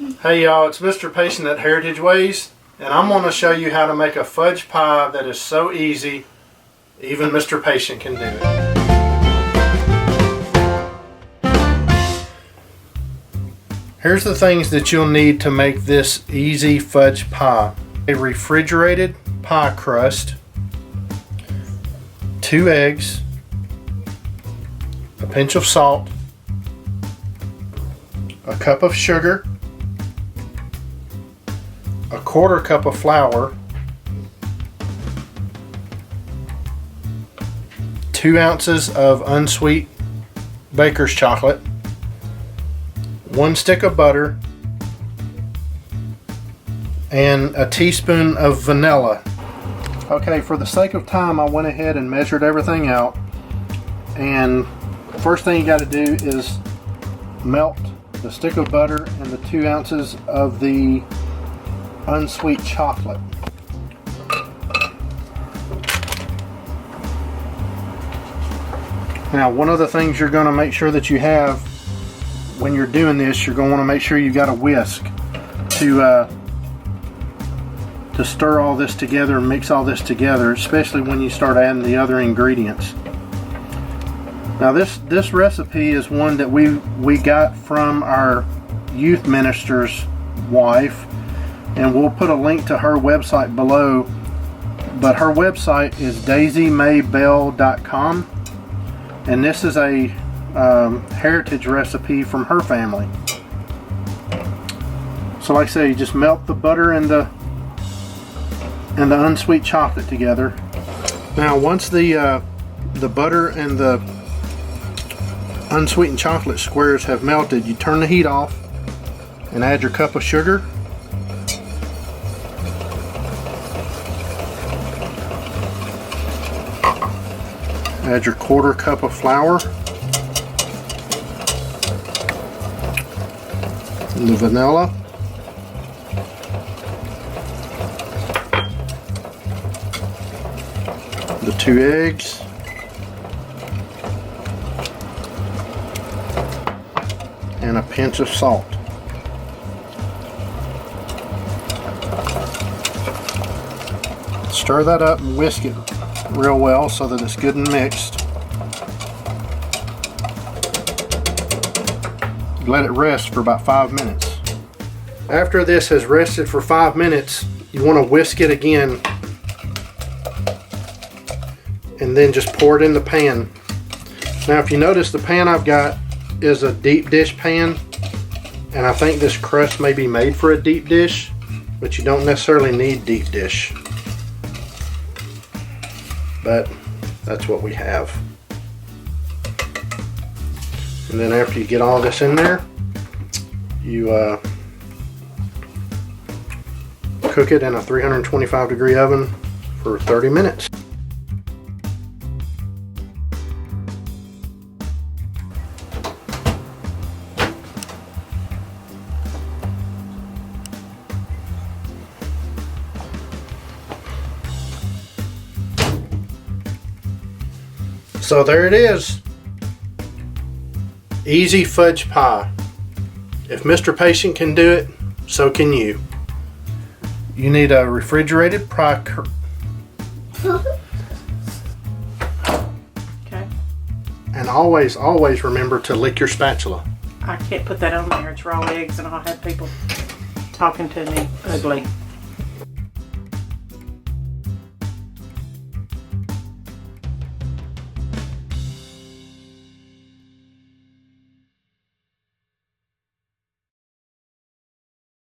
Hey y'all, it's Mr. Patient at Heritage Ways, and I'm going to show you how to make a fudge pie that is so easy, even Mr. Patient can do it. Here's the things that you'll need to make this easy fudge pie. A refrigerated pie crust, 2 eggs, a pinch of salt, a cup of sugar, a 1/4 cup of flour, 2 ounces of unsweet baker's chocolate, 1 stick of butter, and a teaspoon of vanilla. Okay, for the sake of time, I went ahead and measured everything out. And first thing you got to do is melt the stick of butter and the 2 ounces of the unsweet chocolate. Now, one of the things you're going to make sure that you have when you're doing this, you're going to want to make sure you've got a whisk to stir all this together and mix all this together, especially when you start adding the other ingredients. Now, this recipe is one that we got from our youth minister's wife, and we'll put a link to her website below. But her website is daisymaybell.com, and this is a heritage recipe from her family. So like I say, you just melt the butter and the unsweet chocolate together. Now once the butter and the unsweetened chocolate squares have melted, you turn the heat off and add your cup of sugar. Add your 1/4 cup of flour and the vanilla. The 2 eggs. And a pinch of salt. Stir that up and whisk it real well so that it's good and mixed. Let it rest for about 5 minutes. After this has rested for 5 minutes, you want to whisk it again and then just pour it in the pan. Now if you notice, the pan I've got is a deep dish pan, and I think this crust may be made for a deep dish, but you don't necessarily need deep dish. But that's what we have. And then after you get all this in there, you cook it in a 325-degree oven for 30 minutes. So there it is. Easy fudge pie. If Mr. Patient can do it, so can you. You need a refrigerated pie Okay. And always remember to lick your spatula. I can't put that on there. It's raw eggs and I'll have people talking to me ugly.